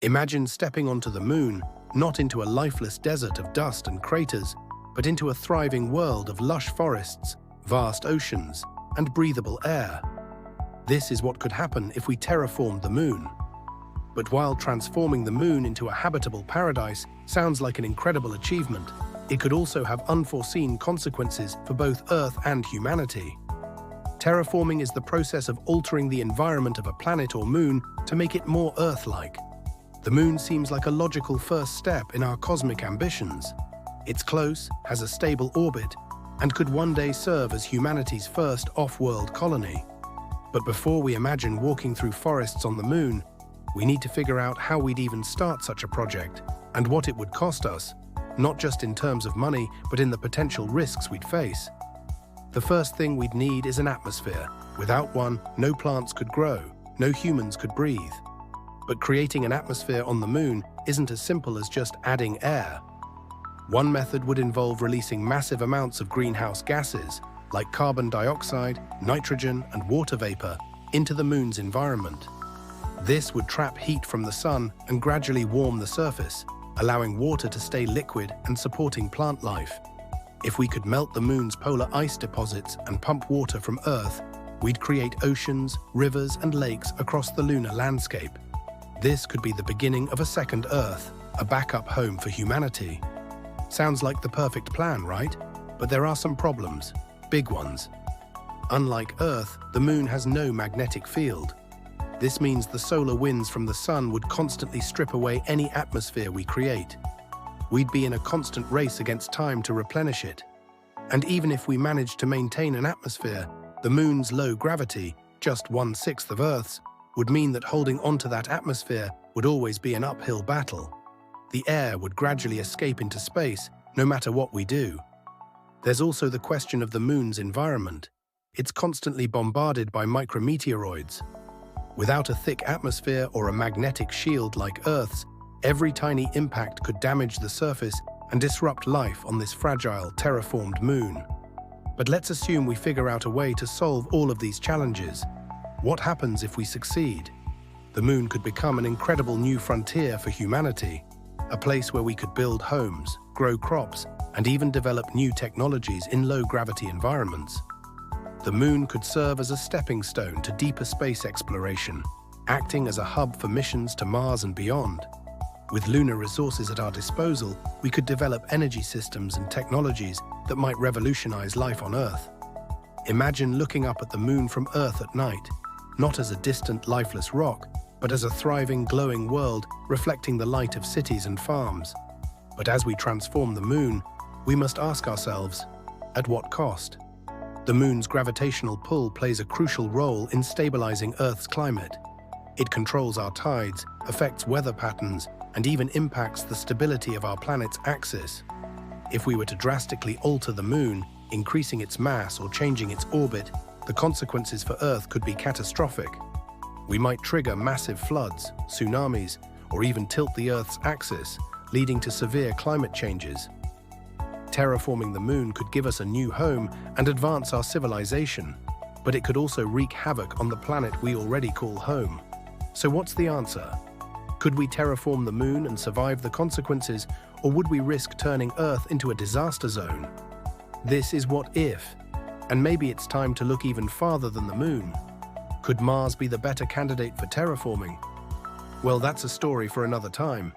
Imagine stepping onto the moon, not into a lifeless desert of dust and craters, but into a thriving world of lush forests, vast oceans, and breathable air. This is what could happen if we terraformed the moon. But while transforming the moon into a habitable paradise sounds like an incredible achievement, it could also have unforeseen consequences for both Earth and humanity. Terraforming is the process of altering the environment of a planet or moon to make it more Earth-like. The moon seems like a logical first step in our cosmic ambitions. It's close, has a stable orbit, and could one day serve as humanity's first off-world colony. But before we imagine walking through forests on the moon, we need to figure out how we'd even start such a project and what it would cost us, not just in terms of money, but in the potential risks we'd face. The first thing we'd need is an atmosphere. Without one, no plants could grow, no humans could breathe. But creating an atmosphere on the moon isn't as simple as just adding air. One method would involve releasing massive amounts of greenhouse gases, like carbon dioxide, nitrogen, and water vapor, into the moon's environment. This would trap heat from the sun and gradually warm the surface, allowing water to stay liquid and supporting plant life. If we could melt the moon's polar ice deposits and pump water from Earth, we'd create oceans, rivers, and lakes across the lunar landscape. This could be the beginning of a second Earth, a backup home for humanity. Sounds like the perfect plan, right? But there are some problems, big ones. Unlike Earth, the moon has no magnetic field. This means the solar winds from the sun would constantly strip away any atmosphere we create. We'd be in a constant race against time to replenish it. And even if we managed to maintain an atmosphere, the moon's low gravity, just 1/6 of Earth's, would mean that holding onto that atmosphere would always be an uphill battle. The air would gradually escape into space, no matter what we do. There's also the question of the moon's environment. It's constantly bombarded by micrometeoroids. Without a thick atmosphere or a magnetic shield like Earth's, every tiny impact could damage the surface and disrupt life on this fragile, terraformed moon. But let's assume we figure out a way to solve all of these challenges. What happens if we succeed? The moon could become an incredible new frontier for humanity, a place where we could build homes, grow crops, and even develop new technologies in low-gravity environments. The moon could serve as a stepping stone to deeper space exploration, acting as a hub for missions to Mars and beyond. With lunar resources at our disposal, we could develop energy systems and technologies that might revolutionize life on Earth. Imagine looking up at the moon from Earth at night, not as a distant, lifeless rock, but as a thriving, glowing world reflecting the light of cities and farms. But as we transform the moon, we must ask ourselves, at what cost? The moon's gravitational pull plays a crucial role in stabilizing Earth's climate. It controls our tides, affects weather patterns, and even impacts the stability of our planet's axis. If we were to drastically alter the moon, increasing its mass or changing its orbit, the consequences for Earth could be catastrophic. We might trigger massive floods, tsunamis, or even tilt the Earth's axis, leading to severe climate changes. Terraforming the moon could give us a new home and advance our civilization, but it could also wreak havoc on the planet we already call home. So what's the answer? Could we terraform the moon and survive the consequences, or would we risk turning Earth into a disaster zone? This is what if, and maybe it's time to look even farther than the moon. Could Mars be the better candidate for terraforming? Well, that's a story for another time.